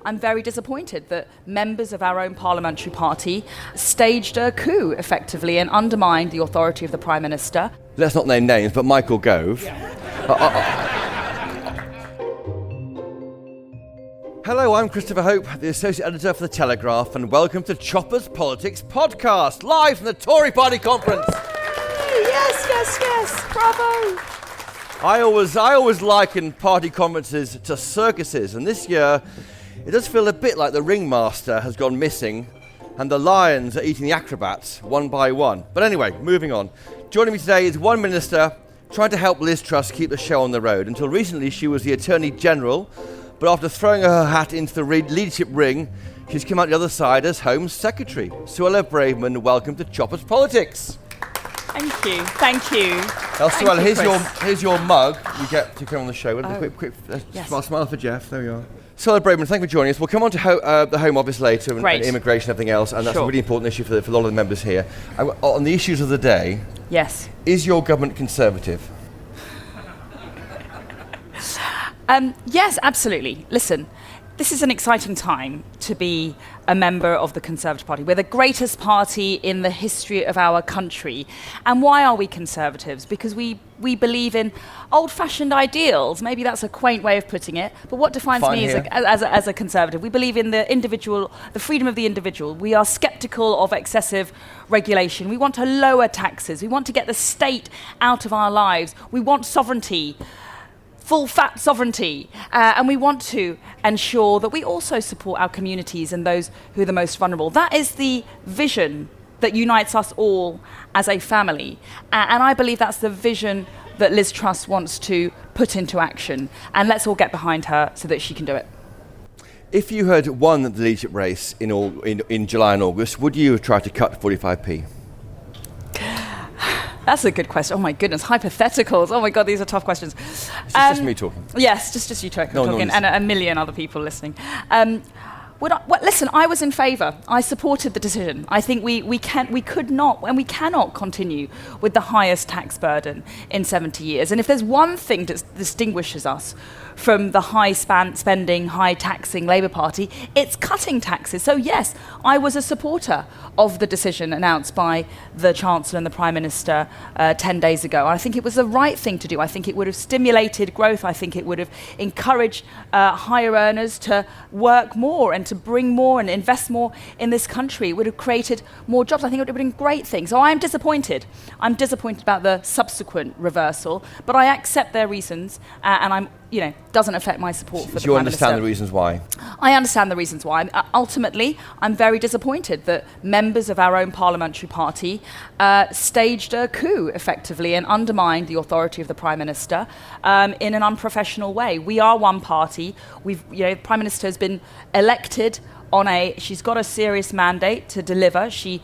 I'm very disappointed that members of our own parliamentary party staged a coup, effectively, and undermined the authority of the Prime Minister. Let's not name names, but Michael Gove. Hello, I'm Christopher Hope, the Associate Editor for The Telegraph, and welcome to Chopper's Politics Podcast, live from the Tory Party Conference. Yes, bravo. I always liken party conferences to circuses, and this year it does feel a bit like the ringmaster has gone missing and the lions are eating the acrobats one by one. But anyway, moving on. Joining me today is one minister trying to help Liz Truss keep the show on the road. Until recently, she was the Attorney General, but after throwing her hat into the leadership ring, she's come out the other side as Home Secretary. Suella Braverman, welcome to Chopper's Politics. Thank you. Now, Suella, here's your mug you get to come on the show. Quick yes. smile for Jeff. There we are. Suella Braverman, thank you for joining us. We'll come on to the Home Office later and immigration and everything else, and that's a really important issue for a lot of the members here. On the issues of the day, yes. Is your government Conservative? Yes, absolutely. Listen, this is an exciting time to be a member of the Conservative Party. We're the greatest party in the history of our country. And why are we Conservatives? Because we believe in old-fashioned ideals. Maybe that's a quaint way of putting it, but what defines me as a Conservative? We believe in the individual, the freedom of the individual. We are sceptical of excessive regulation. We want to lower taxes. We want to get the state out of our lives. We want sovereignty. Full-fat sovereignty, and we want to ensure that we also support our communities and those who are the most vulnerable. That is the vision that unites us all as a family, and I believe that's the vision that Liz Truss wants to put into action, and let's all get behind her so that she can do it. If you had won the leadership race in July and August, would you have tried to cut 45p? That's a good question. Oh my goodness, hypotheticals. Oh my God, these are tough questions. It's just me talking. Yes, just you talking, and a million other people listening. Listen, I was in favour. I supported the decision. I think we could not, and we cannot continue with the highest tax burden in 70 years. And if there's one thing that distinguishes us from the high spending, high taxing Labour Party, it's cutting taxes. So yes, I was a supporter of the decision announced by the Chancellor and the Prime Minister 10 days ago. I think it was the right thing to do. I think it would have stimulated growth. I think it would have encouraged higher earners to work more and to bring more and invest more in this country. It would have created more jobs. I think it would have been a great thing. So I'm disappointed. I'm disappointed about the subsequent reversal, but I accept their reasons, and doesn't affect my support for the Prime Minister. Do you understand the reasons why? I understand the reasons why. Ultimately, I'm very disappointed that members of our own parliamentary party staged a coup, effectively, and undermined the authority of the Prime Minister in an unprofessional way. We are one party. The Prime Minister has been elected she's got a serious mandate to deliver. She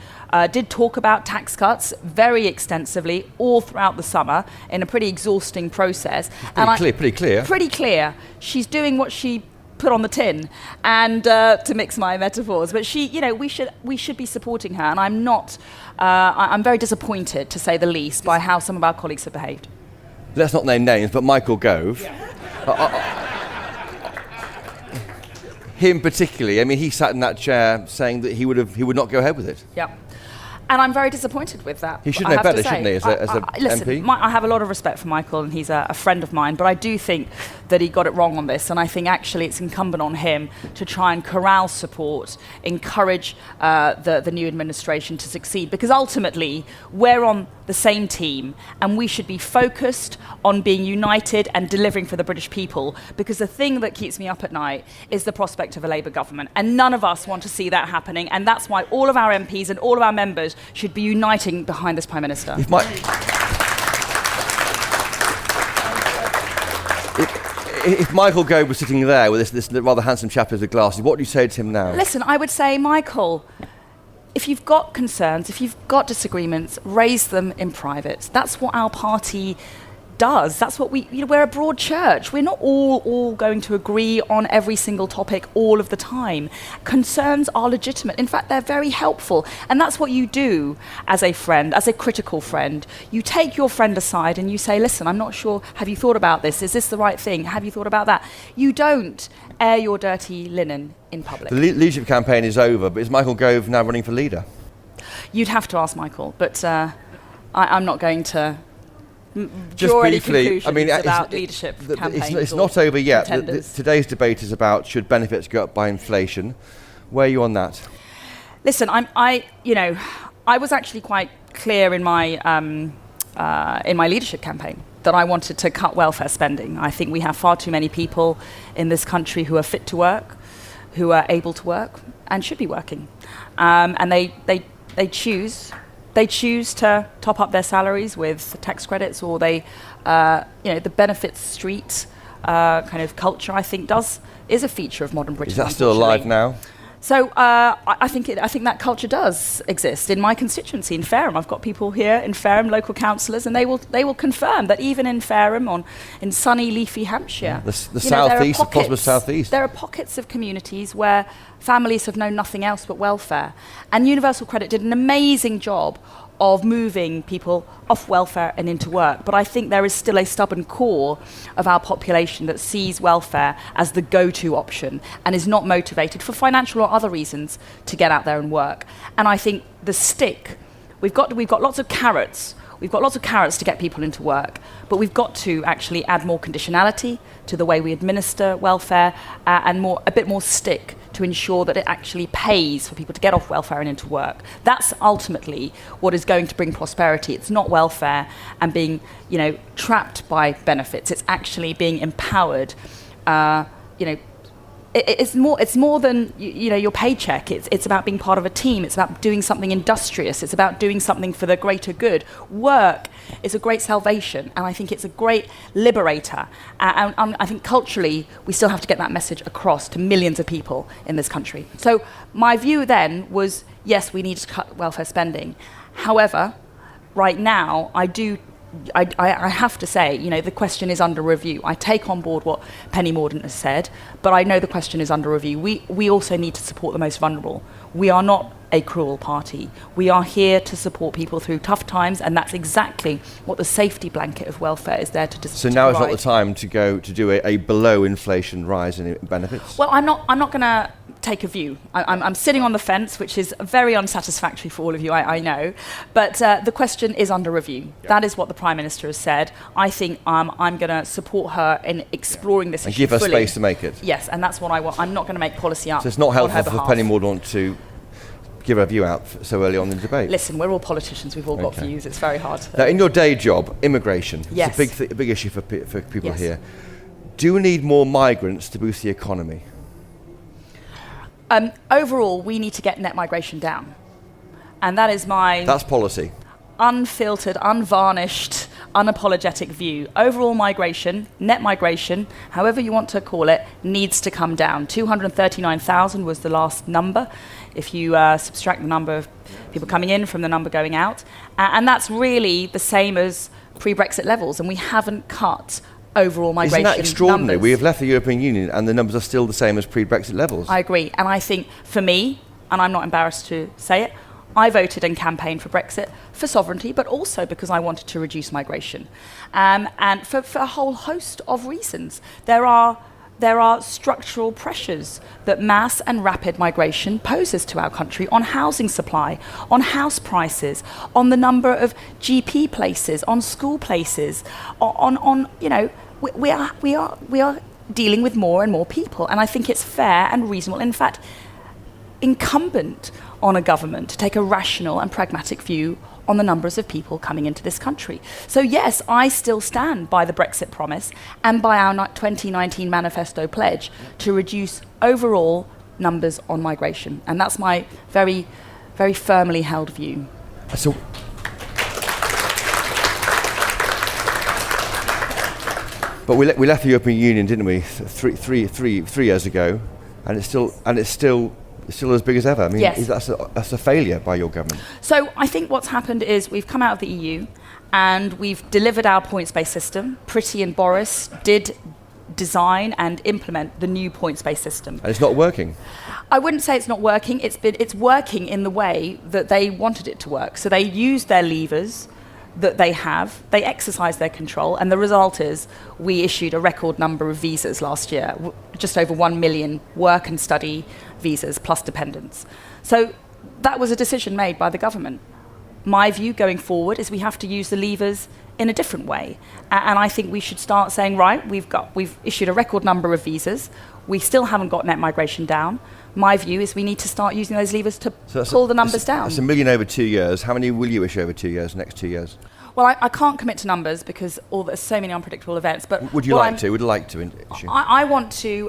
did talk about tax cuts very extensively all throughout the summer in a pretty exhausting process. Pretty clear. She's doing what she put on the tin, and to mix my metaphors. But we should be supporting her, and I'm not. I'm very disappointed, to say the least, by how some of our colleagues have behaved. Let's not name names, but Michael Gove. Him particularly, I mean, he sat in that chair saying that he would not go ahead with it. Yeah. And I'm very disappointed with that. He should know better, shouldn't he, as a listen, MP? I have a lot of respect for Michael, and he's a friend of mine, but I do think that he got it wrong on this, and I think actually it's incumbent on him to try and corral support, encourage the new administration to succeed, because ultimately we're on the same team, and we should be focused on being united and delivering for the British people, because the thing that keeps me up at night is the prospect of a Labour government, and none of us want to see that happening, and that's why all of our MPs and all of our members should be uniting behind this Prime Minister. If Michael Gove was sitting there with this rather handsome chap with glasses, what do you say to him now? Listen, I would say, Michael, if you've got concerns, if you've got disagreements, raise them in private. That's what our party does. That's what we're a broad church. We're not all going to agree on every single topic all of the time. Concerns are legitimate. In fact, they're very helpful. And that's what you do as a friend, as a critical friend. You take your friend aside and you say, listen, I'm not sure, have you thought about this? Is this the right thing? Have you thought about that? You don't air your dirty linen in public. The leadership campaign is over, but is Michael Gove now running for leader? You'd have to ask Michael, but I'm not going to just draw briefly, any conclusions about leadership campaigns. It's not over yet. Today's debate is about should benefits go up by inflation. Where are you on that? Listen, I was actually quite clear in my leadership campaign that I wanted to cut welfare spending. I think we have far too many people in this country who are fit to work, who are able to work, and should be working, and they choose to top up their salaries with tax credits, or the benefits street kind of culture, I think, is a feature of modern Britain. Is that still alive now? So I think that culture does exist in my constituency in Fareham. I've got people here in Fareham, local councillors, and they will confirm that even in Fareham, in sunny, leafy Hampshire, the southeast, the prosperous southeast, there are pockets of communities where families have known nothing else but welfare. And Universal Credit did an amazing job of moving people off welfare and into work. But I think there is still a stubborn core of our population that sees welfare as the go-to option and is not motivated for financial or other reasons to get out there and work. And I think the stick, we've got lots of carrots. We've got lots of carrots to get people into work, but we've got to actually add more conditionality to the way we administer welfare and a bit more stick to ensure that it actually pays for people to get off welfare and into work. That's ultimately what is going to bring prosperity. It's not welfare and being, trapped by benefits. It's actually being empowered. It's more than your paycheck. It's about being part of a team. It's about doing something industrious. It's about doing something for the greater good. Work is a great salvation, and I think it's a great liberator. And I think culturally, we still have to get that message across to millions of people in this country. So my view then was, yes, we need to cut welfare spending. However, right now, I have to say, the question is under review. I take on board what Penny Mordaunt has said, but I know the question is under review. We also need to support the most vulnerable. We are not a cruel party. We are here to support people through tough times, and that's exactly what the safety blanket of welfare is there to provide. So now is not the time to do a below inflation rise in benefits? Well, I'm not going to take a view. I'm sitting on the fence, which is very unsatisfactory for all of you, I know. But the question is under review. Yeah. That is what the Prime Minister has said. I think I'm going to support her in exploring this issue and give her fully. Space to make it. Yes, and that's what I want. I'm not going to make policy up. So it's not helpful for Penny behalf. Mordaunt to give her view out so early on in the debate. Listen, we're all politicians. We've all got views. It's very hard to... Now, in your day job, immigration. Yes. It's a big issue for people here. Do we need more migrants to boost the economy? Overall, we need to get net migration down. And that is That's policy. Unfiltered, unvarnished, unapologetic view. Overall migration, net migration, however you want to call it, needs to come down. 239,000 was the last number, if you subtract the number of people coming in from the number going out. And that's really the same as pre-Brexit levels, and we haven't cut overall migration numbers. Isn't that extraordinary? Numbers. We have left the European Union and the numbers are still the same as pre-Brexit levels. I agree. And I think for me, and I'm not embarrassed to say it, I voted and campaigned for Brexit for sovereignty, but also because I wanted to reduce migration. And for a whole host of reasons. There are structural pressures that mass and rapid migration poses to our country on housing supply, on house prices, on the number of GP places, on school places, we are dealing with more and more people, and I think it's fair and reasonable, in fact, incumbent on a government to take a rational and pragmatic view on the numbers of people coming into this country. So yes, I still stand by the Brexit promise and by our 2019 manifesto pledge to reduce overall numbers on migration, and that's my very, very firmly held view. So, but we left the European Union, didn't we? Three years ago, and it's still as big as ever. I mean, yes. That's a failure by your government. So I think what's happened is we've come out of the EU, and we've delivered our points-based system. Priti and Boris did design and implement the new points-based system. And it's not working. I wouldn't say it's not working. It's working in the way that they wanted it to work. So they used their levers that they have, they exercise their control, and the result is we issued a record number of visas last year, just over 1 million work and study visas plus dependents. So that was a decision made by the government. My view going forward is we have to use the levers in a different way. And I think we should start saying, right, we've issued a record number of visas, we still haven't got net migration down. My view is we need to start using those levers to pull the numbers down. That's 1 million over 2 years. How many will you issue over 2 years, next 2 years? Well, I can't commit to numbers because there's so many unpredictable events. But would you like to? Would you like to issue? I want to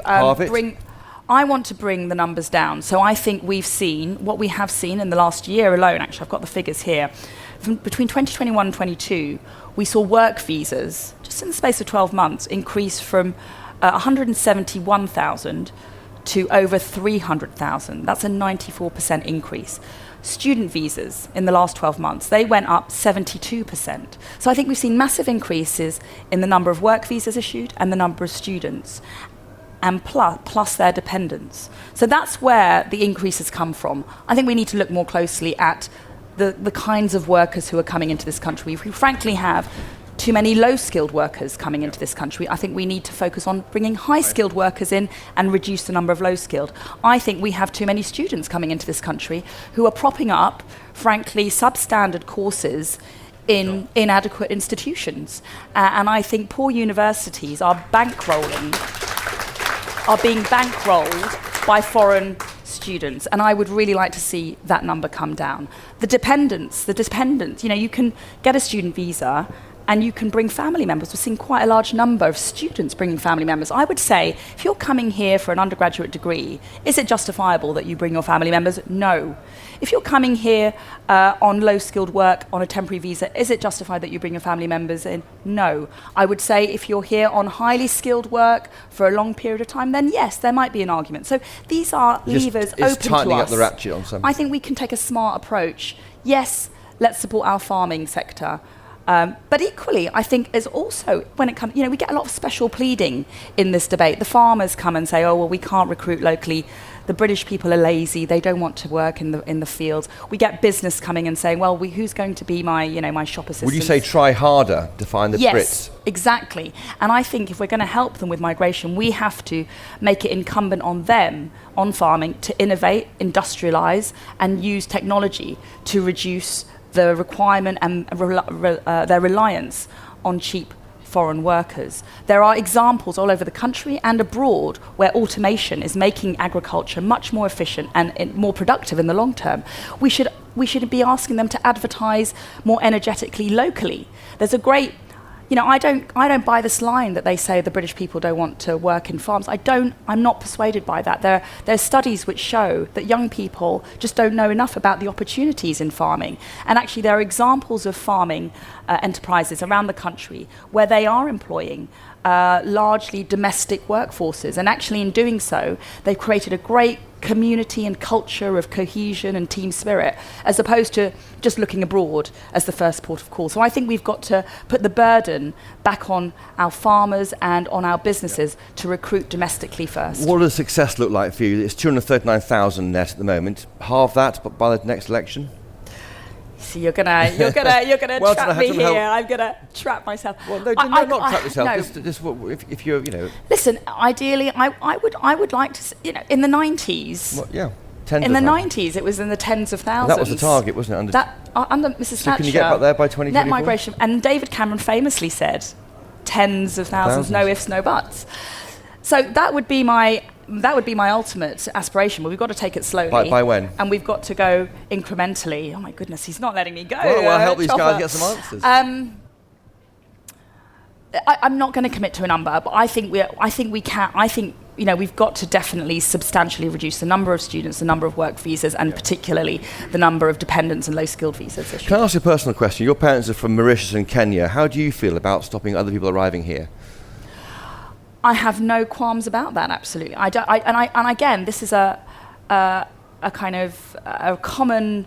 bring the numbers down. So I think what we have seen in the last year alone, actually, I've got the figures here. Between 2021 and 22, we saw work visas, just in the space of 12 months, increase from 171,000 to over 300,000. That's a 94% increase. Student visas in the last 12 months, they went up 72%. So I think we've seen massive increases in the number of work visas issued and the number of students, and plus their dependents. So that's where the increases come from. I think we need to look more closely at the kinds of workers who are coming into this country. We frankly have too many low-skilled workers coming into this country. I think we need to focus on bringing high-skilled workers in and reduce the number of low-skilled. I think we have too many students coming into this country who are propping up, frankly, substandard courses in inadequate institutions. And I think poor universities are being bankrolled by foreign students, and I would really like to see that number come down. The dependents, you can get a student visa and you can bring family members. We're seeing quite a large number of students bringing family members. I would say, if you're coming here for an undergraduate degree, is it justifiable that you bring your family members? No. If you're coming here on low-skilled work on a temporary visa, is it justified that you bring your family members in? No. I would say if you're here on highly skilled work for a long period of time, then yes, there might be an argument. So these are levers open to us. It's tightening up the ratchet on some. I think we can take a smart approach. Yes, let's support our farming sector. But equally, I think is also, when it comes, we get a lot of special pleading in this debate. The farmers come and say, oh, well, we can't recruit locally. The British people are lazy. They don't want to work in the fields. We get business coming and saying, well, who's going to be my shop assistant? Would you say try harder to find the Brits? Yes, exactly. And I think if we're going to help them with migration, we have to make it incumbent on them, on farming, to innovate, industrialise, and use technology to reduce the requirement and their reliance on cheap foreign workers. There are examples all over the country and abroad where automation is making agriculture much more efficient and more productive in the long term. We should be asking them to advertise more energetically locally. There's a great, I don't buy this line that they say the British people don't want to work in farms. I'm not persuaded by that. There's studies which show that young people just don't know enough about the opportunities in farming. And actually there are examples of farming enterprises around the country where they are employing largely domestic workforces. And actually in doing so, they've created a great community and culture of cohesion and team spirit, as opposed to just looking abroad as the first port of call. So I think we've got to put the burden back on our farmers and on our businesses to recruit domestically first. What does success look like for you? It's 239,000 net at the moment. Halve that by the next election? So you're gonna well, trap me here. I'm gonna trap myself. Well, no, not trap yourself. No. If you're, Listen, ideally, I would like to. In the 90s. Well, yeah. In the 90s, it was in the tens of thousands. That was the target, wasn't it? Under Mrs. Thatcher. Can you get back there by 2024? Net migration, and David Cameron famously said, tens of thousands, no ifs, no buts. So that would be my ultimate aspiration, but we've got to take it slowly. By when? And we've got to go incrementally. Oh my goodness, he's not letting me go. Well, I'll help these guys get some answers. I'm not going to commit to a number, but I think we can. I think we've got to definitely substantially reduce the number of students, the number of work visas, and particularly the number of dependents and low-skilled visas. Can I ask you a personal question? Your parents are from Mauritius and Kenya. How do you feel about stopping other people arriving here? I have no qualms about that. Absolutely, I don't. And again, this is a kind of a common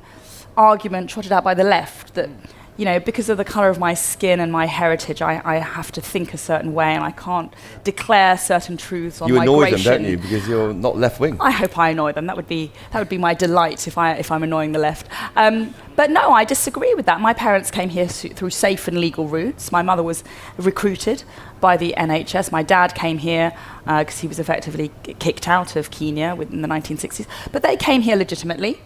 argument trotted out by the left that because of the colour of my skin and my heritage, I have to think a certain way, and I can't declare certain truths on migration. You annoy them, don't you? Because you're not left-wing. I hope I annoy them. That would be my delight if I'm annoying the left. But no, I disagree with that. My parents came here through safe and legal routes. My mother was recruited by the NHS. My dad came here because he was effectively kicked out of Kenya in the 1960s. But they came here legitimately.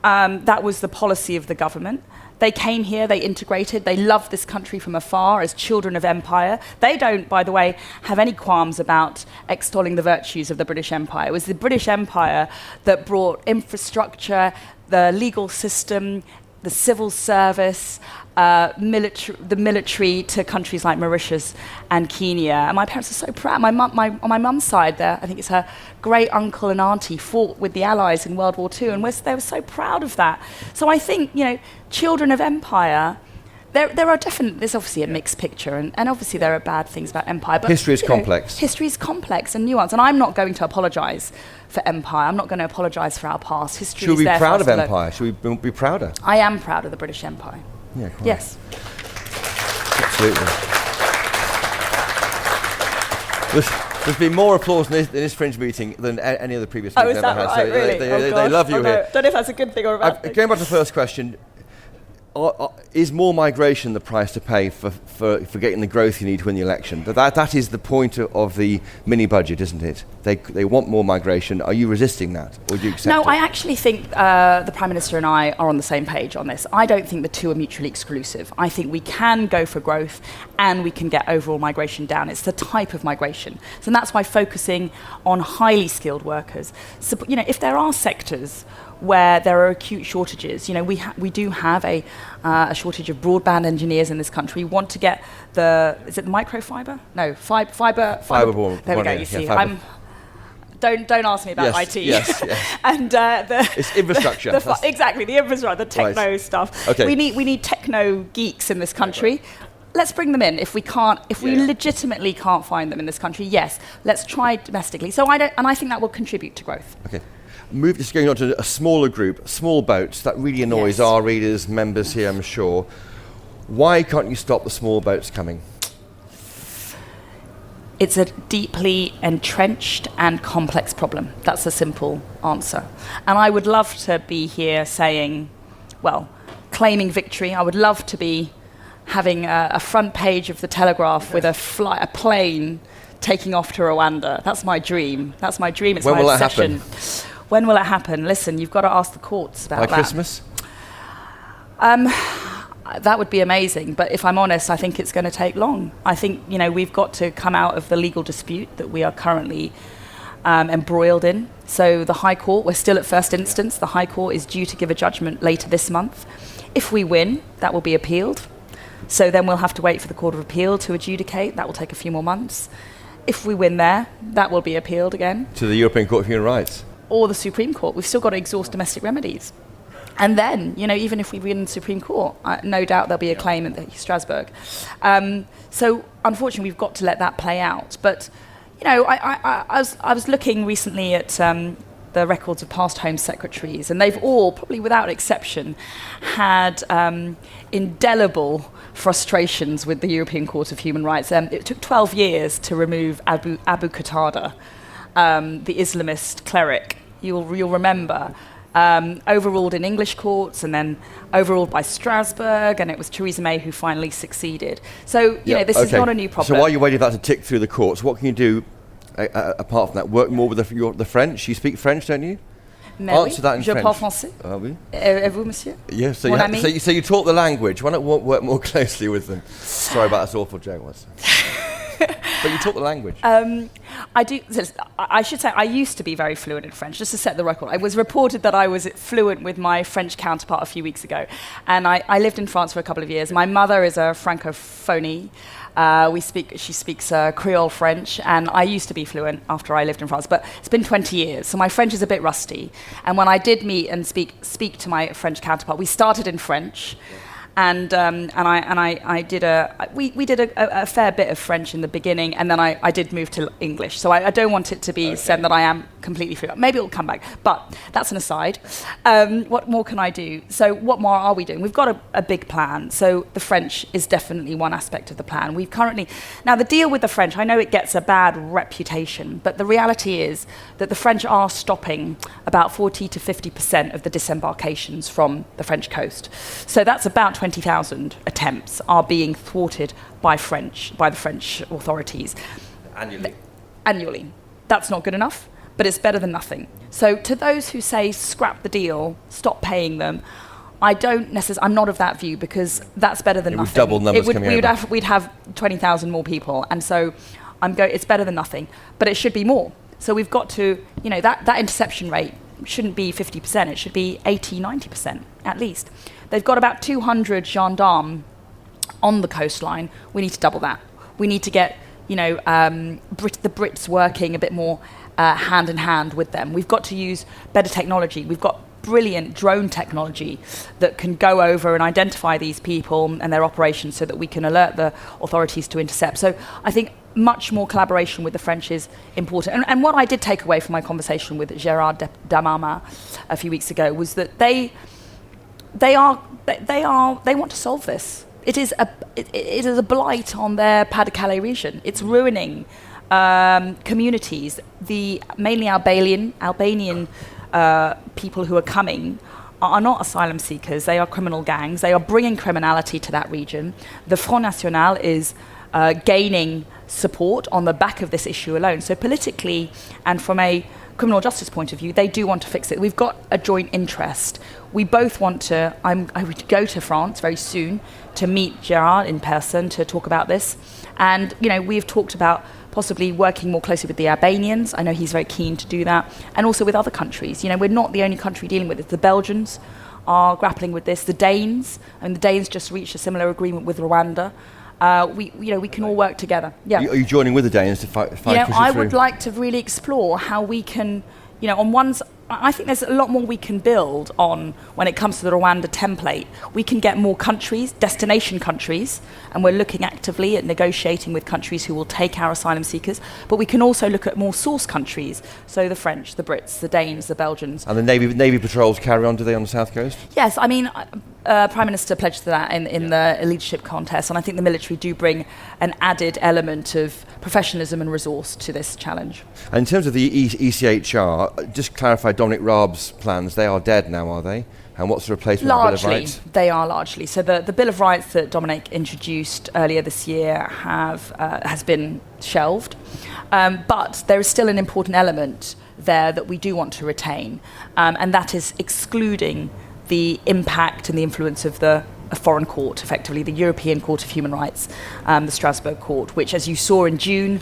That was the policy of the government. They came here, they integrated, they loved this country from afar as children of empire. They don't, by the way, have any qualms about extolling the virtues of the British Empire. It was the British Empire that brought infrastructure, the legal system, the civil service, the military to countries like Mauritius and Kenya. And my parents are so proud. On my mum's side there, I think it's her great uncle and auntie fought with the Allies in World War II, and they were so proud of that. So I think, children of empire, there's obviously a mixed picture, and obviously there are bad things about empire. But history is complex. History is complex and nuanced, and I'm not going to apologise for empire. I'm not going to apologise for our past. History Should we is be there proud for us of to empire? look. Should we be prouder? I am proud of the British Empire. Yeah, quite. Yes. Absolutely. There's been more applause in this Fringe meeting than any other previous meeting Is I've ever that had. right? Really? They love you here. Don't know if that's a good thing or a bad thing. Going back to the first question, is more migration the price to pay for getting the growth you need to win the election? That is the point of the mini budget, isn't it? They want more migration. Are you resisting that, or do you accept it? No, I actually think the Prime Minister and I are on the same page on this. I don't think the two are mutually exclusive. I think we can go for growth and we can get overall migration down. It's the type of migration. So that's why focusing on highly skilled workers. So, if there are sectors where there are acute shortages, we do have a shortage of broadband engineers in this country. We want to get is it microfiber? No, fiber. There we go. You see, Don't ask me about IT. Yes. And it's infrastructure. Exactly, the infrastructure, the techno stuff. Okay. We need techno geeks in this country. Right. Let's bring them in. If we legitimately can't find them in this country, yes, let's try domestically. So I think that will contribute to growth. Okay. Just going on to a smaller group, small boats. That really annoys our readers, members here, I'm sure. Why can't you stop the small boats coming? It's a deeply entrenched and complex problem. That's a simple answer. And I would love to be here claiming victory. I would love to be having a front page of the Telegraph with a plane taking off to Rwanda. That's my dream. It's my obsession. When will that happen? When will it happen? Listen, you've got to ask the courts about that. By Christmas? That would be amazing, but if I'm honest, I think it's going to take long. I think, we've got to come out of the legal dispute that we are currently embroiled in. So the High Court, we're still at first instance. The High Court is due to give a judgment later this month. If we win, that will be appealed. So then we'll have to wait for the Court of Appeal to adjudicate. That will take a few more months. If we win there, that will be appealed again. To the European Court of Human Rights? Or the Supreme Court. We've still got to exhaust domestic remedies. And then, even if we win the Supreme Court, no doubt there'll be a claim at Strasbourg. So, unfortunately, we've got to let that play out. But, I was looking recently at the records of past Home Secretaries, and they've all, probably without exception, had indelible frustrations with the European Court of Human Rights. It took 12 years to remove Abu Qatada, the Islamist cleric. You'll remember. Overruled in English courts and then overruled by Strasbourg, and it was Theresa May who finally succeeded. So, this is not a new problem. So while you're waiting for that to tick through the courts, what can you do apart from that? Work more with the French? You speak French, don't you? Answer that in je French. parle français. Ah, oui. Et vous, monsieur? Yes, so you taught the language. Why not work more closely with them? Sorry about this awful joke. But you taught the language. I do. I should say I used to be very fluent in French, just to set the record. I was reported that I was fluent with my French counterpart a few weeks ago. And I lived in France for a couple of years. My mother is a francophone. She speaks Creole French, and I used to be fluent after I lived in France, but it's been 20 years, so my French is a bit rusty. And when I did meet and speak to my French counterpart, we started in French. And I did we did a fair bit of French in the beginning, and then I did move to English. So I don't want it to be said that I am completely free. Maybe it'll come back, but that's an aside. What more can I do? So what more are we doing? We've got a big plan. So the French is definitely one aspect of the plan. Now the deal with the French, I know it gets a bad reputation, but the reality is that the French are stopping about 40 to 50% of the disembarkations from the French coast. So that's about 20,000 attempts are being thwarted by the French authorities. Annually. That's not good enough, but it's better than nothing. So to those who say scrap the deal, stop paying them, I'm not of that view, because that's better than nothing. We've doubled numbers coming over. We'd have 20,000 more people, and so it's better than nothing, but it should be more. So we've got to, that interception rate shouldn't be 50%, it should be 80, 90% at least. They've got about 200 gendarmes on the coastline. We need to double that. We need to get the Brits working a bit more hand in hand with them. We've got to use better technology. We've got brilliant drone technology that can go over and identify these people and their operations so that we can alert the authorities to intercept. So I think much more collaboration with the French is important. And what I did take away from my conversation with Gérard Darmanin a few weeks ago was that they want to solve this. It is a blight on their Pas-de-Calais region. It's ruining communities. The mainly Albanian people who are coming are not asylum seekers. They are criminal gangs. They are bringing criminality to that region. The Front National is gaining support on the back of this issue alone. So politically and from a criminal justice point of view, they do want to fix it. We've got a joint interest. We both want to, I would go to France very soon to meet Gérard in person to talk about this. And, we've talked about possibly working more closely with the Albanians. I know he's very keen to do that. And also with other countries. We're not the only country dealing with it. The Belgians are grappling with this. The Danes just reached a similar agreement with Rwanda. We can all work together. Yeah. Are you joining with the Danes to fight push it through? I would like to really explore how we can, I think there's a lot more we can build on when it comes to the Rwanda template. We can get more countries, destination countries, and we're looking actively at negotiating with countries who will take our asylum seekers. But we can also look at more source countries, so the French, the Brits, the Danes, the Belgians. And the Navy patrols carry on, do they, on the south coast? Yes, Prime Minister pledged to that in the leadership contest, and I think the military do bring an added element of professionalism and resource to this challenge. And in terms of the ECHR, just clarify Dominic Raab's plans, they are dead now, are they? And what's the replacement of the Bill of Rights? They are largely. So the Bill of Rights that Dominic introduced earlier this year has been shelved, but there is still an important element there that we do want to retain, and that is excluding the impact and the influence of a foreign court, effectively the European Court of Human Rights, the Strasbourg Court, which, as you saw in June,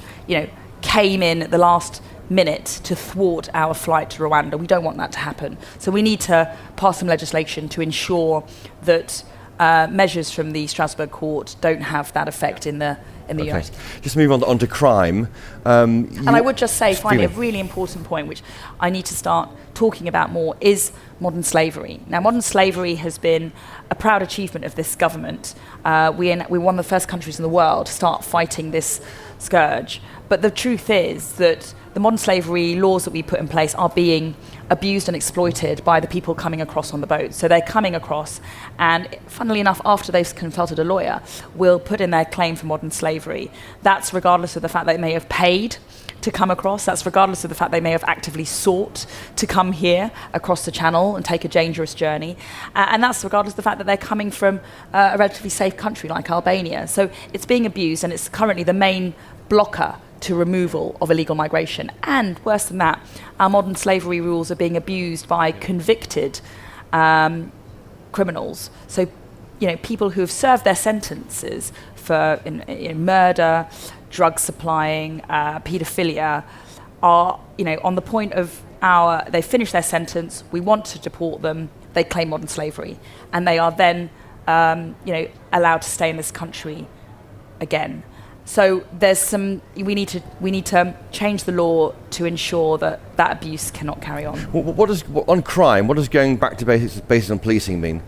came in at the last minute to thwart our flight to Rwanda. We don't want that to happen. So we need to pass some legislation to ensure that measures from the Strasbourg Court don't have that effect in the US. Just move on to crime. And I would just say, finally, a really important point, which I need to start talking about more, is modern slavery. Now, modern slavery has been a proud achievement of this government. We're one of the first countries in the world to start fighting this scourge. But the truth is that the modern slavery laws that we put in place are being abused and exploited by the people coming across on the boat. So they're coming across, and funnily enough, after they've consulted a lawyer, will put in their claim for modern slavery. That's regardless of the fact that they may have paid to come across. That's regardless of the fact they may have actively sought to come here across the channel and take a dangerous journey. And that's regardless of the fact that they're coming from a relatively safe country like Albania. So it's being abused, and it's currently the main blocker to removal of illegal migration. And worse than that, our modern slavery rules are being abused by convicted criminals. So, people who have served their sentences for murder, drug supplying, paedophilia, are on the point of they finish their sentence, we want to deport them, they claim modern slavery, and they are then allowed to stay in this country again. So we need to change the law to ensure that abuse cannot carry on. On crime, what does going back to basics on policing mean?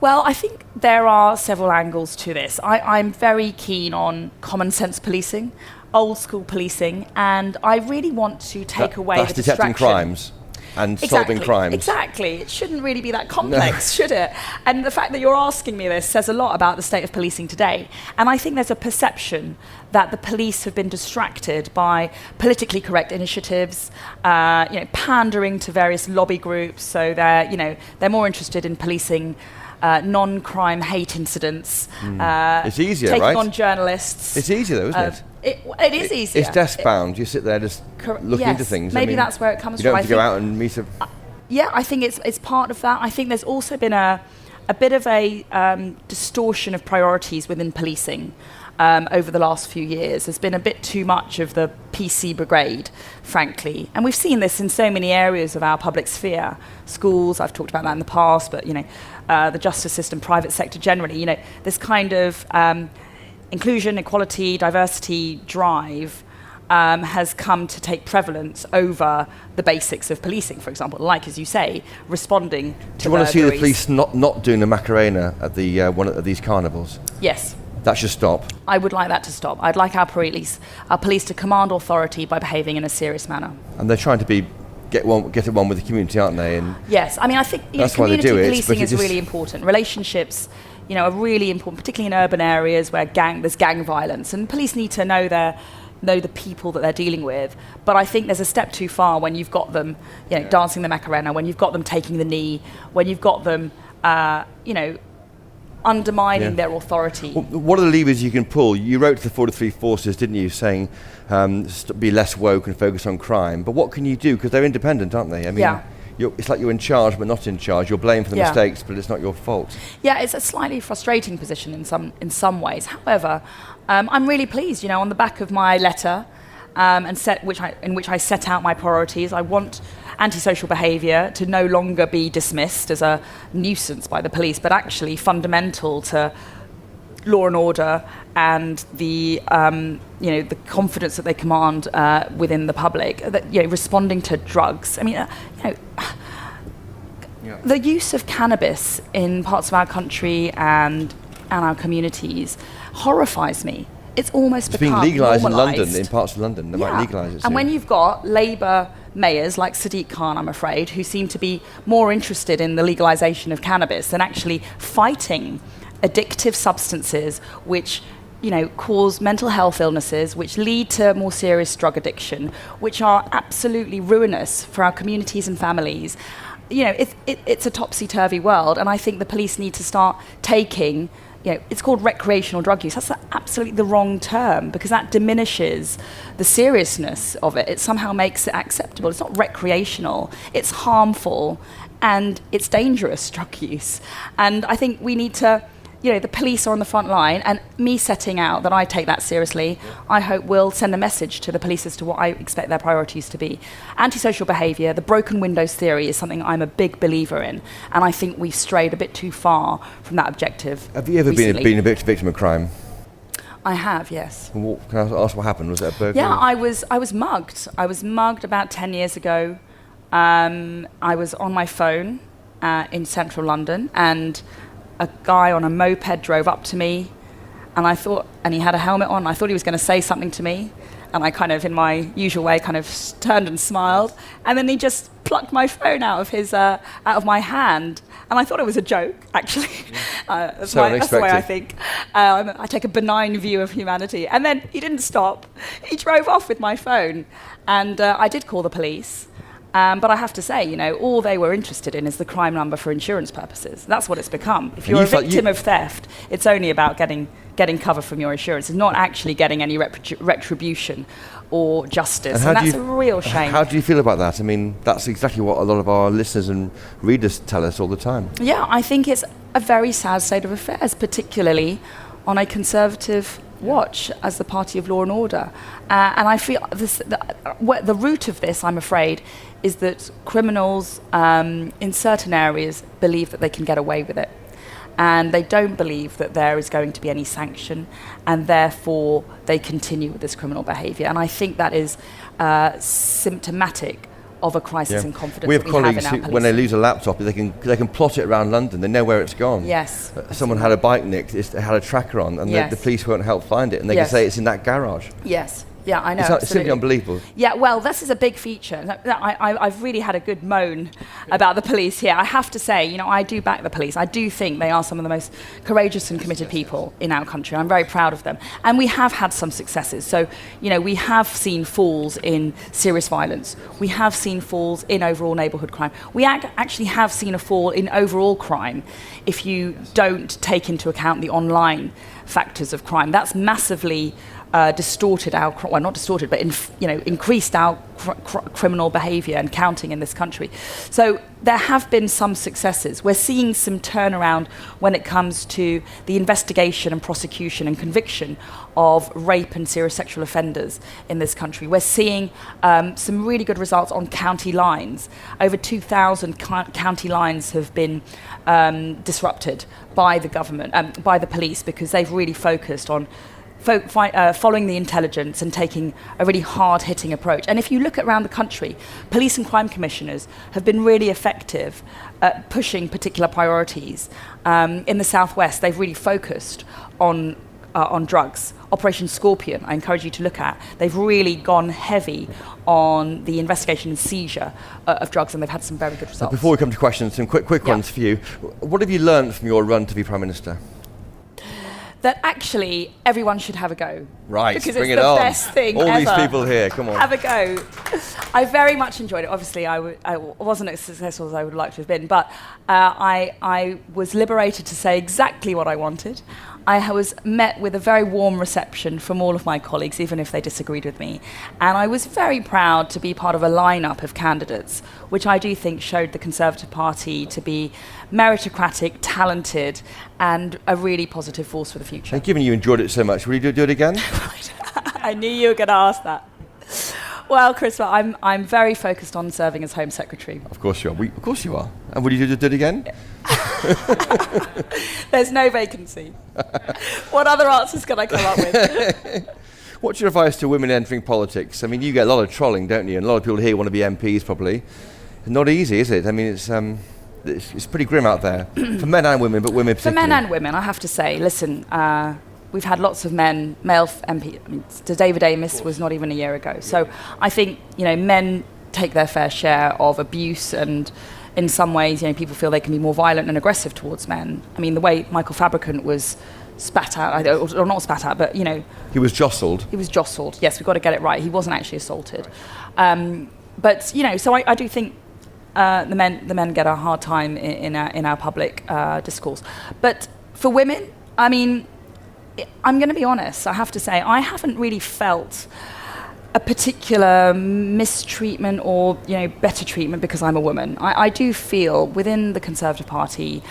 Well, I think there are several angles to this. I'm very keen on common sense policing, old school policing, and I really want to take away that's the distraction. detecting crimes and solving crimes. Exactly. It shouldn't really be that complex, should it? And the fact that you're asking me this says a lot about the state of policing today. And I think there's a perception that the police have been distracted by politically correct initiatives, pandering to various lobby groups. So they're more interested in policing non-crime hate incidents. It's easier, taking right? on journalists. It's easier, though, isn't it? It is easier. It's desk-bound. You sit there just looking into things. Maybe that's where it comes from. You don't have to go out and meet Yeah, I think it's part of that. I think there's also been a bit of a distortion of priorities within policing over the last few years. There's been a bit too much of the PC brigade, frankly. And we've seen this in so many areas of our public sphere. Schools, I've talked about that in the past, but, the justice system, private sector generally, this kind of inclusion, equality, diversity drive has come to take prevalence over the basics of policing, for example, like, as you say, responding to Do you want to see the burglaries. police not doing the Macarena at the one of these carnivals? Yes. That should stop. I would like that to stop. I'd like our police to command authority by behaving in a serious manner. And they're trying to get it one with the community, aren't they? And yes, I mean, I think that's why they community do it, policing is really important. Relationships, are really important, particularly in urban areas where there's gang violence, and police need to know the people that they're dealing with. But I think there's a step too far when you've got them, dancing the Macarena, when you've got them taking the knee, when you've got them, undermining their authority. Well, what are the levers you can pull? You wrote to the 43 Forces, didn't you, saying be less woke and focus on crime. But what can you do? Because they're independent, aren't they? I mean, it's like you're in charge but not in charge. You're blamed for the mistakes, but it's not your fault. Yeah, it's a slightly frustrating position in some ways. However, I'm really pleased. On the back of my letter, in which I set out my priorities, I want antisocial behaviour to no longer be dismissed as a nuisance by the police, but actually fundamental to law and order and the the confidence that they command within the public. That responding to drugs. I mean, the use of cannabis in parts of our country and our communities horrifies me. It's almost become being legalised in normalised. London, in parts of London. They might legalise it soon. And when you've got Labour mayors like Sadiq Khan, I'm afraid, who seem to be more interested in the legalisation of cannabis than actually fighting addictive substances which cause mental health illnesses, which lead to more serious drug addiction, which are absolutely ruinous for our communities and families. It's a topsy-turvy world, and I think the police need to start taking it's called recreational drug use. That's absolutely the wrong term, because that diminishes the seriousness of it. It somehow makes it acceptable. It's not recreational. It's harmful, and it's dangerous drug use. And I think we need to, the police are on the front line, and me setting out that I take that seriously, I hope will send a message to the police as to what I expect their priorities to be. Antisocial behaviour, the broken windows theory is something I'm a big believer in, and I think we've strayed a bit too far from that objective. Have you ever been a victim of crime? I have, yes. Can I ask what happened? Was it a burglary? Yeah, I was mugged. I was mugged about 10 years ago. I was on my phone in central London, and a guy on a moped drove up to me, and he had a helmet on. I thought he was going to say something to me, and I kind of, in my usual way, kind of turned and smiled, and then he just plucked my phone out of my hand, and I thought it was a joke, actually. That's the way I think. I take a benign view of humanity, and then he didn't stop. He drove off with my phone, and I did call the police. But I have to say, all they were interested in is the crime number for insurance purposes. That's what it's become. If you're a victim of theft, it's only about getting cover from your insurance. It's not actually getting any retribution or justice. And that's a real shame. How do you feel about that? I mean, that's exactly what a lot of our listeners and readers tell us all the time. Yeah, I think it's a very sad state of affairs, particularly on a Conservative watch as the party of law and order. And I feel the root of this, I'm afraid, is that criminals in certain areas believe that they can get away with it. And they don't believe that there is going to be any sanction, and therefore they continue with this criminal behaviour. And I think that is symptomatic of a crisis in confidence. We have that we colleagues have in who, our when they police. lose a laptop, they can plot it around London. They know where it's gone. Yes. Someone had a bike nicked. It had a tracker on, and Yes. the police won't help find it, and they Yes. can say it's in that garage. Yes. Yeah, I know. It's absolutely. simply unbelievable. Yeah, well, this is a big feature. I've really had a good moan about the police here. I have to say, you know, I do back the police. I do think they are some of the most courageous and committed people in our country. I'm very proud of them. And we have had some successes. So, you know, we have seen falls in serious violence. We have seen falls in overall neighbourhood crime. We actually have seen a fall in overall crime if you don't take into account the online factors of crime. That's massively distorted our, well, not distorted, but increased our criminal behaviour and counting in this country. So there have been some successes. We're seeing some turnaround when it comes to the investigation and prosecution and conviction of rape and serious sexual offenders in this country. We're seeing some really good results on county lines. Over 2,000 county lines have been disrupted by the government, by the police, because they've really focused on following the intelligence and taking a really hard-hitting approach. And if you look around the country, police and crime commissioners have been really effective at pushing particular priorities. In the southwest, they've really focused on drugs. Operation Scorpion, I encourage you to look at. They've really gone heavy on the investigation and seizure of drugs, and they've had some very good results. Before we come to questions, some quick ones for you. What have you learned from your run to be Prime Minister? That actually everyone should have a go. Right, because bring it's it the on. best thing All ever. these people here, come on. Have a go. I very much enjoyed it. Obviously, I wasn't as successful as I would like to have been, but I was liberated to say exactly what I wanted. I was met with a very warm reception from all of my colleagues, even if they disagreed with me. And I was very proud to be part of a lineup of candidates, which I do think showed the Conservative Party to be meritocratic, talented, and a really positive force for the future. And given you enjoyed it so much, will you do it again? I knew you were going to ask that. Well, Chris, I'm very focused on serving as Home Secretary. Of course you are. Of course you are. And will you do it again? There's no vacancy. What other answers can I come up with? What's your advice to women entering politics? I mean, you get a lot of trolling, don't you? And a lot of people here want to be MPs, probably. It's not easy, is it? I mean, it's pretty grim out there for men and women, but women particularly. For men and women, I have to say, listen, we've had lots of male MPs. I mean, David Amess was not even a year ago. So I think, you know, men take their fair share of abuse, and in some ways, you know, people feel they can be more violent and aggressive towards men. I mean, the way Michael Fabricant was spat out, or not spat out, but, you know... He was jostled. He was jostled, yes, we've got to get it right. He wasn't actually assaulted. But, you know, so I do think the men get a hard time in our public discourse. But for women, I mean, I'm going to be honest, I have to say, I haven't really felt a particular mistreatment or, you know, better treatment because I'm a woman. I do feel within the Conservative Party,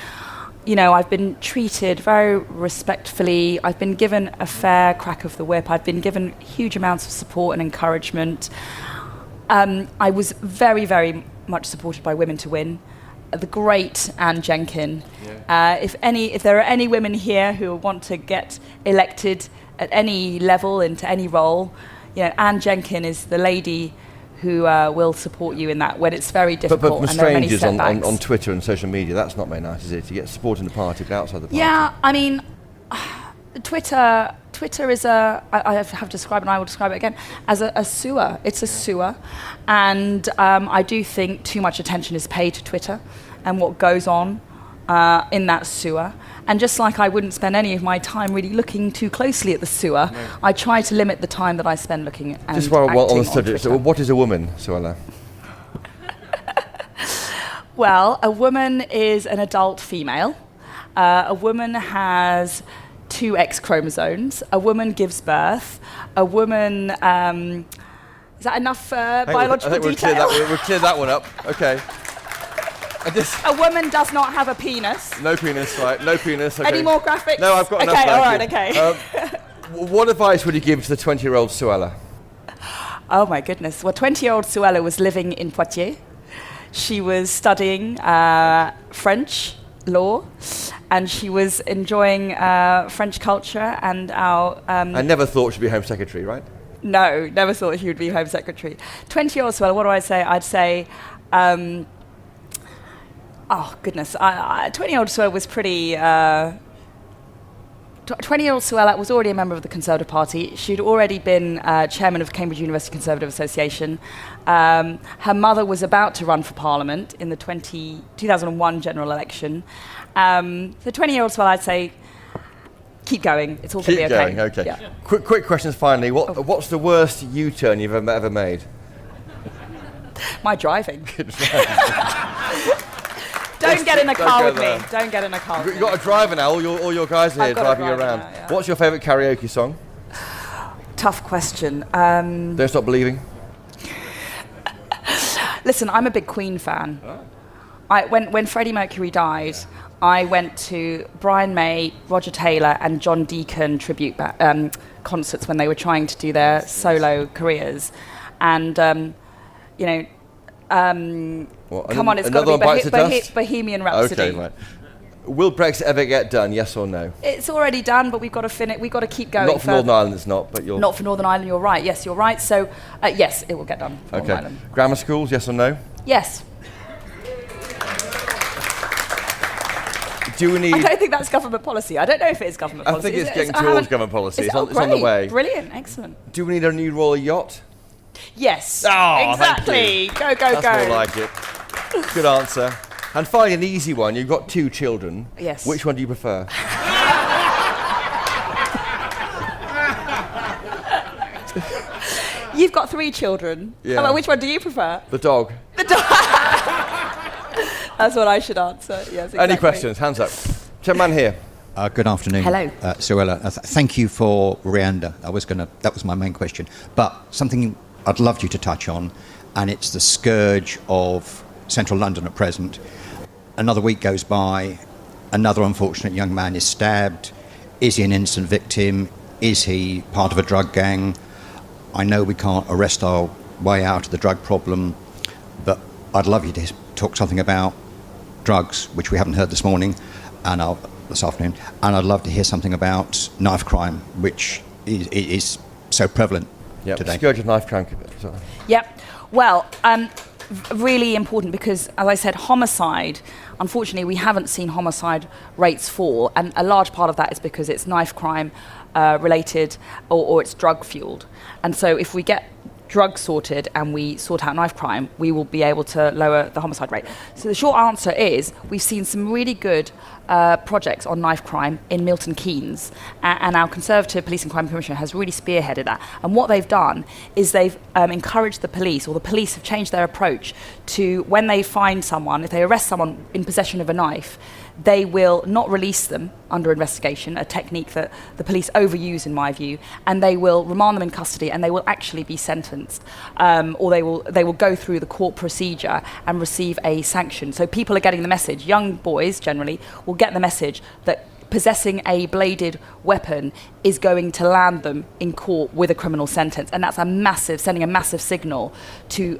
you know, I've been treated very respectfully. I've been given a fair crack of the whip. I've been given huge amounts of support and encouragement. I was very, very much supported by Women to Win, the great Anne Jenkin. Yeah. If there are any women here who want to get elected at any level into any role, you know, Anne Jenkin is the lady who will support you in that when it's very difficult. But and there are many strangers setbacks. on Twitter and social media, that's not very nice, is it? To get support in the party but outside the party. Yeah, I mean, Twitter is I have described, and I will describe it again, as a sewer. It's a sewer. And I do think too much attention is paid to Twitter and what goes on in that sewer. And just like I wouldn't spend any of my time really looking too closely at the sewer, I try to limit the time that I spend looking at and just while on acting the subject, so what is a woman, Suella? Well, a woman is an adult female. A woman has 2 X chromosomes. A woman gives birth. A woman... is that enough biological detail? We'll clear that one up. Okay. A woman does not have a penis. No penis, right? No penis. Okay. Any more graphics? No, I've got enough. Okay, all right, okay. What advice would you give to the 20-year-old Suella? Oh my goodness. Well, 20-year-old Suella was living in Poitiers. She was studying French law, and she was enjoying French culture and our... I never thought she'd be Home Secretary, right? No, never thought she would be Home Secretary. 20-year-old Suella, what do I say? I'd say, oh goodness, 20-year-old Suella was pretty... 20-year-old Suella was already a member of the Conservative Party. She'd already been chairman of Cambridge University Conservative Association. Her mother was about to run for Parliament in the 2001 general election. The 20-year-old Suella, I'd say, keep going. It's all going to be okay. Keep going, okay. Yeah. Quick questions finally. What's the worst U-turn you've ever made? My driving. Don't get in a car with me. Don't get in a car with me. You've got a driver now. All your guys are here driving you around. Now, yeah. What's your favourite karaoke song? Tough question. Don't Stop Believing. Listen, I'm a big Queen fan. Oh. When Freddie Mercury died, I went to Brian May, Roger Taylor, and John Deacon tribute concerts when they were trying to do their solo careers, and come on, it's got to be Bohemian Rhapsody. Okay, right. Will Brexit ever get done? Yes or no? It's already done, but we've got to finish. We've got to keep going. Not for Northern Ireland, it's not. But you're not for Northern Ireland. You're right. Yes, you're right. So yes, it will get done. For Northern Ireland. Grammar schools? Yes or no? Yes. Do we need? I don't think that's government policy. I don't know if it is government policy. I think it's getting towards government policy. It's on the way. Brilliant. Excellent. Do we need a new royal yacht? Yes. Oh, exactly. Thank you. Go. That's more like it. Good answer. And finally, an easy one. You've got 2 children. Yes. Which one do you prefer? You've got 3 children. Yeah. Well, which one do you prefer? The dog. The dog. That's what I should answer. Yes. Exactly. Any questions? Hands up. Gentleman here. Good afternoon. Hello. Suella, thank you for Rwanda. That was my main question. But something I'd love you to touch on, and it's the scourge of central London at present. Another week goes by, another unfortunate young man is stabbed. Is he an innocent victim? Is he part of a drug gang? I know we can't arrest our way out of the drug problem, but I'd love you to talk something about drugs, which we haven't heard this morning, this afternoon, and I'd love to hear something about knife crime, which is so prevalent today. Scourge of knife crime. Sorry. Yep. Well, really important because, as I said, homicide, unfortunately, we haven't seen homicide rates fall, and a large part of that is because it's knife crime related or it's drug fueled. And so if we get drugs sorted and we sort out knife crime, we will be able to lower the homicide rate. So the short answer is we've seen some really good projects on knife crime in Milton Keynes, and our Conservative Police and Crime Commissioner has really spearheaded that. And what they've done is they've encouraged the police, or the police have changed their approach to when they find someone, if they arrest someone in possession of a knife, they will not release them under investigation, a technique that the police overuse in my view, and they will remand them in custody and they will actually be sentenced, or they will go through the court procedure and receive a sanction. So people are getting the message, young boys generally will get the message that possessing a bladed weapon is going to land them in court with a criminal sentence, and that's sending a massive signal to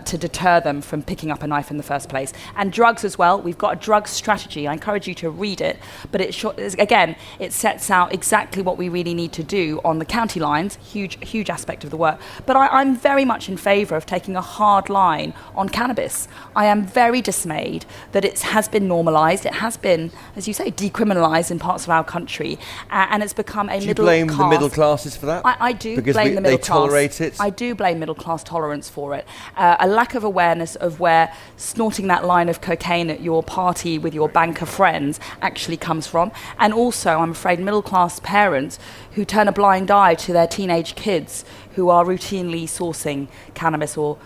deter them from picking up a knife in the first place. And drugs as well. We've got a drug strategy. I encourage you to read it, but it sets out exactly what we really need to do on the county lines. Huge aspect of the work. But I'm very much in favour of taking a hard line on cannabis. I am very dismayed that it has been normalised. It has been, as you say, decriminalised in parts of our country, and it's become a middle class. Do you blame the middle classes for that? I do because blame the middle class. They tolerate it? I do blame middle class tolerance for it. A lack of awareness of where snorting that line of cocaine at your party with your banker friends actually comes from. And also, I'm afraid, middle class parents who turn a blind eye to their teenage kids who are routinely sourcing cannabis or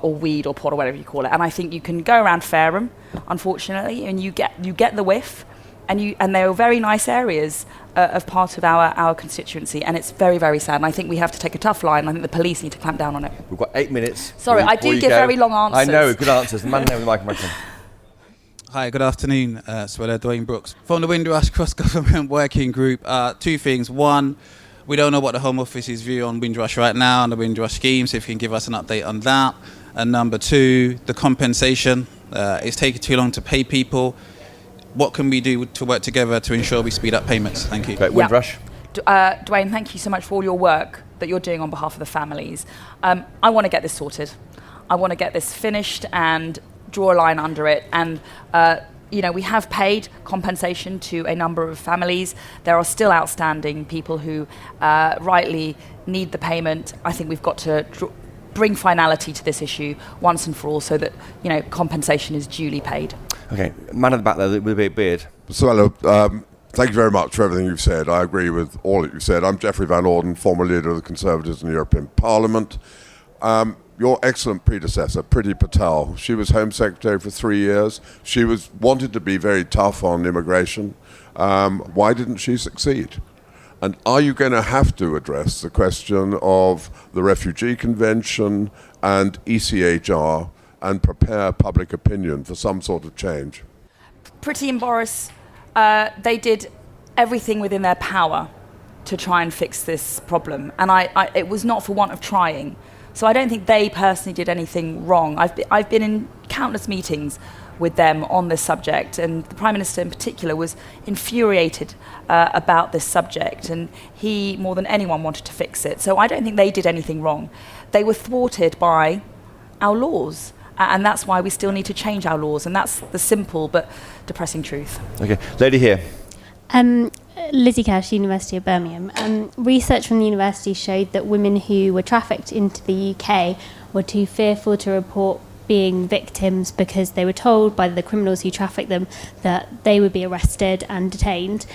weed or pot or whatever you call it. And I think you can go around Fareham, unfortunately, and you get the whiff. And they are very nice areas of part of our constituency, and it's very, very sad. And I think we have to take a tough line. I think the police need to clamp down on it. We've got 8 minutes. Sorry, I do give very long answers. I know, good answers. The man there with the microphone. Hi, good afternoon, Suella, Dwayne Brooks. From the Windrush Cross-Government Working Group, 2 things. One, we don't know what the Home Office's view on Windrush right now and the Windrush scheme, so if you can give us an update on that. And number 2, the compensation. It's taking too long to pay people. What can we do to work together to ensure we speed up payments? Thank you. Okay, Windrush. Dwayne, thank you so much for all your work that you're doing on behalf of the families. I want to get this sorted. I want to get this finished and draw a line under it. And we have paid compensation to a number of families. There are still outstanding people who rightly need the payment. I think we've got to bring finality to this issue once and for all, so that compensation is duly paid. Okay, man at the back there with a big beard. Suella, thank you very much for everything you've said. I agree with all that you've said. I'm Geoffrey Van Orden, former leader of the Conservatives in the European Parliament. Your excellent predecessor, Priti Patel, she was Home Secretary for 3 years. She wanted to be very tough on immigration. Why didn't she succeed? And are you going to have to address the question of the Refugee Convention and ECHR and prepare public opinion for some sort of change? Priti and Boris, they did everything within their power to try and fix this problem. And it was not for want of trying. So I don't think they personally did anything wrong. I've been in countless meetings with them on this subject, and the Prime Minister in particular was infuriated about this subject, and he, more than anyone, wanted to fix it. So I don't think they did anything wrong. They were thwarted by our laws, and that's why we still need to change our laws, and that's the simple but depressing truth. Okay, lady here. Lizzie Cash, University of Birmingham. Research from the university showed that women who were trafficked into the UK were too fearful to report being victims because they were told by the criminals who trafficked them that they would be arrested and detained.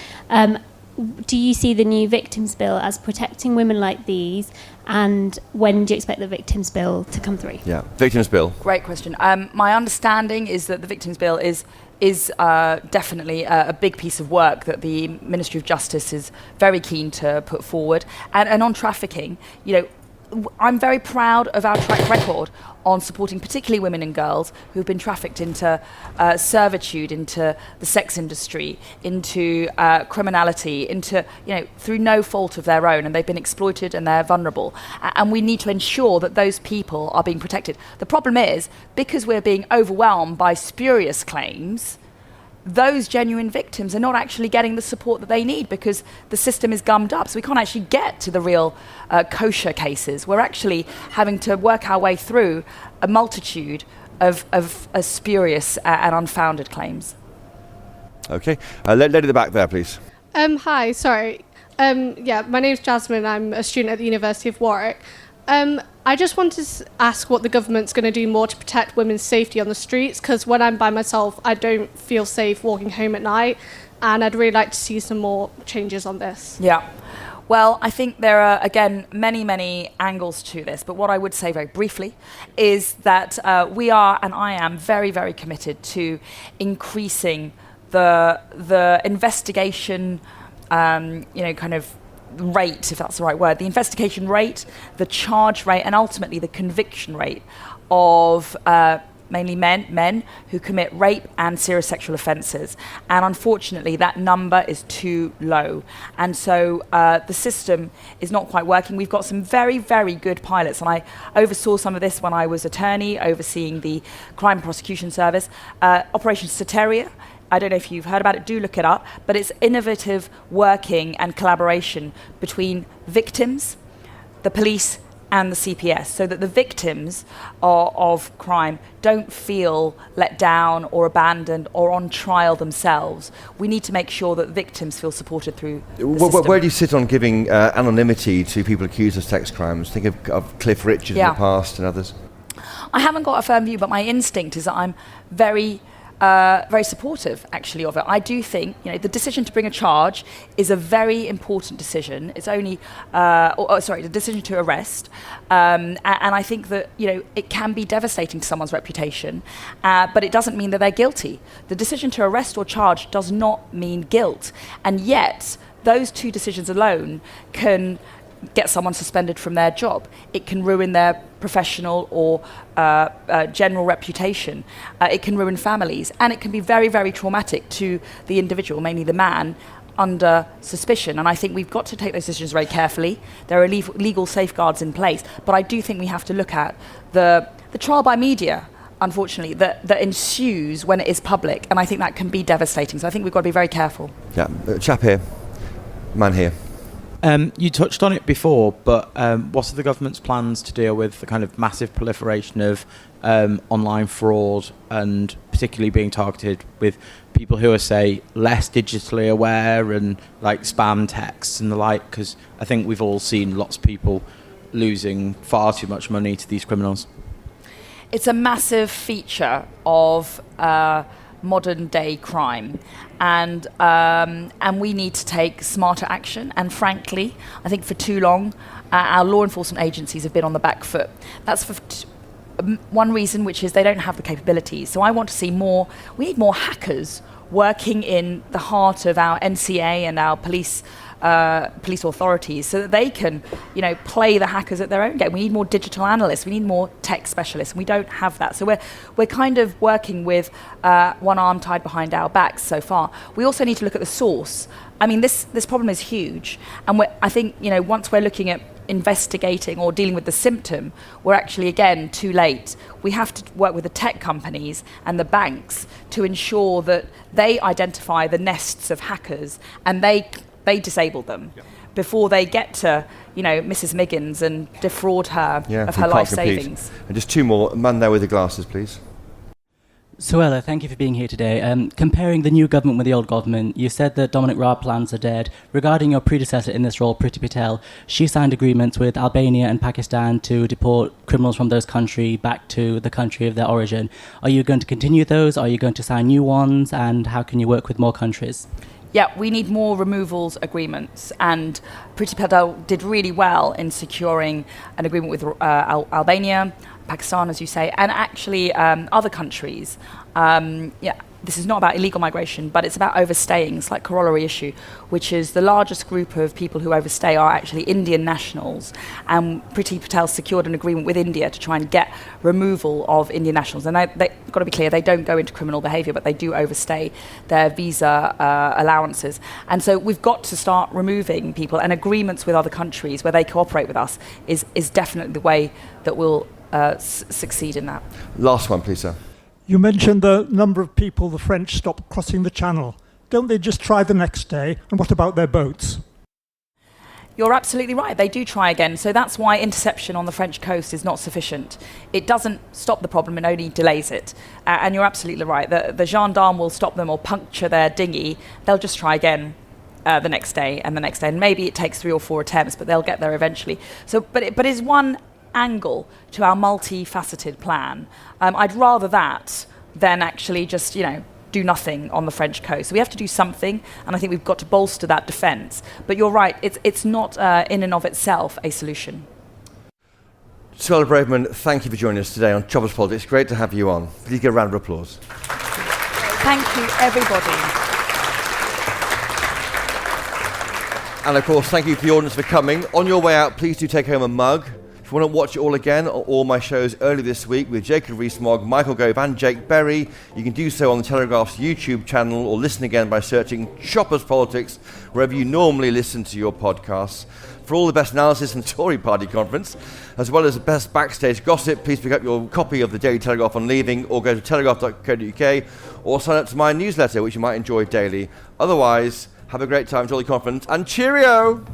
Do you see the new Victims Bill as protecting women like these? And when do you expect the Victims Bill to come through? Yeah, Victims Bill. Great question. My understanding is that the Victims Bill is definitely a big piece of work that the Ministry of Justice is very keen to put forward. And on trafficking, I'm very proud of our track record on supporting particularly women and girls who've been trafficked into servitude, into the sex industry, into criminality, into, through no fault of their own, and they've been exploited and they're vulnerable. And we need to ensure that those people are being protected. The problem is, because we're being overwhelmed by spurious claims, those genuine victims are not actually getting the support that they need because the system is gummed up. So we can't actually get to the real kosher cases. We're actually having to work our way through a multitude of spurious and unfounded claims. Okay, lady at the back there, please. Hi, sorry. My name's Jasmine. I'm a student at the University of Warwick. I just wanted to ask what the government's going to do more to protect women's safety on the streets, because when I'm by myself, I don't feel safe walking home at night, and I'd really like to see some more changes on this. Yeah. Well, I think there are, again, many, many angles to this, but what I would say very briefly is that we are, and I am, very, very committed to increasing the investigation, rate, if that's the right word, the investigation rate, the charge rate, and ultimately the conviction rate of mainly men who commit rape and serious sexual offences. And unfortunately, that number is too low. And so the system is not quite working. We've got some very, very good pilots, and I oversaw some of this when I was attorney, overseeing the Crime Prosecution Service. Operation Soteria, I don't know if you've heard about it, do look it up, but it's innovative working and collaboration between victims, the police, and the CPS, so that the victims of crime don't feel let down or abandoned or on trial themselves. We need to make sure that victims feel supported through the system. Where do you sit on giving anonymity to people accused of sex crimes? Think of Cliff Richard in the past and others. I haven't got a firm view, but my instinct is that I'm very supportive, actually, of it. I do think, the decision to bring a charge is a very important decision. It's only, the decision to arrest, and I think that, it can be devastating to someone's reputation, but it doesn't mean that they're guilty. The decision to arrest or charge does not mean guilt, and yet those two decisions alone can get someone suspended from their job. It can ruin their professional or general reputation. It can ruin families, and it can be very, very traumatic to the individual, mainly the man, under suspicion. And I think we've got to take those decisions very carefully. There are legal safeguards in place, but I do think we have to look at the trial by media, unfortunately, that ensues when it is public, and I think that can be devastating. So I think we've got to be very careful. Yeah, chap here, man here. You touched on it before, but what are the government's plans to deal with the kind of massive proliferation of online fraud, and particularly being targeted with people who are, say, less digitally aware and like spam texts and the like? Because I think we've all seen lots of people losing far too much money to these criminals. It's a massive feature of modern day crime, and we need to take smarter action. And frankly, I think for too long, our law enforcement agencies have been on the back foot. That's for one reason, which is they don't have the capabilities. So I want to see more. We need more hackers working in the heart of our NCA and our police authorities, so that they can, play the hackers at their own game. We need more digital analysts. We need more tech specialists. And we don't have that. So we're kind of working with one arm tied behind our backs so far. We also need to look at the source. I mean, this problem is huge, and I think once we're looking at investigating or dealing with the symptom, we're actually again too late. We have to work with the tech companies and the banks to ensure that they identify the nests of hackers and they disable them before they get to Mrs. Miggins and defraud her of her life savings. And just two more. Man there with the glasses, please. Suella, thank you for being here today. Comparing the new government with the old government, you said that Dominic Raab plans are dead. Regarding your predecessor in this role, Priti Patel, she signed agreements with Albania and Pakistan to deport criminals from those countries back to the country of their origin. Are you going to continue those? Are you going to sign new ones? And how can you work with more countries? Yeah, we need more removals agreements, and Priti Patel did really well in securing an agreement with Albania, Pakistan, as you say, and actually other countries. This is not about illegal migration, but it's about overstaying. It's like corollary issue, which is the largest group of people who overstay are actually Indian nationals. And Priti Patel secured an agreement with India to try and get removal of Indian nationals. And they've got to be clear, they don't go into criminal behaviour, but they do overstay their visa allowances. And so we've got to start removing people, and agreements with other countries where they cooperate with us is definitely the way that we'll succeed in that. Last one, please, sir. You mentioned the number of people the French stopped crossing the Channel. Don't they just try the next day? And what about their boats? You're absolutely right. They do try again. So that's why interception on the French coast is not sufficient. It doesn't stop the problem, it only delays it. And you're absolutely right. The gendarme will stop them or puncture their dinghy. They'll just try again the next day and the next day. And maybe it takes 3 or 4 attempts, but they'll get there eventually. So, but it's one angle to our multifaceted plan. I'd rather that than actually just do nothing on the French coast. So we have to do something, and I think we've got to bolster that defence. But you're right, it's not in and of itself a solution. Suella Braverman, thank you for joining us today on Choppers Politics. Great to have you on. Please give a round of applause. Thank you, everybody. And of course, thank you to the audience for coming. On your way out, please do take home a mug. If you want to watch it all again, or all my shows earlier this week with Jacob Rees-Mogg, Michael Gove and Jake Berry, you can do so on the Telegraph's YouTube channel, or listen again by searching Choppers Politics wherever you normally listen to your podcasts. For all the best analysis from the Tory party conference, as well as the best backstage gossip, please pick up your copy of the Daily Telegraph on leaving, or go to telegraph.co.uk, or sign up to my newsletter, which you might enjoy daily. Otherwise, have a great time, enjoy the conference, and cheerio!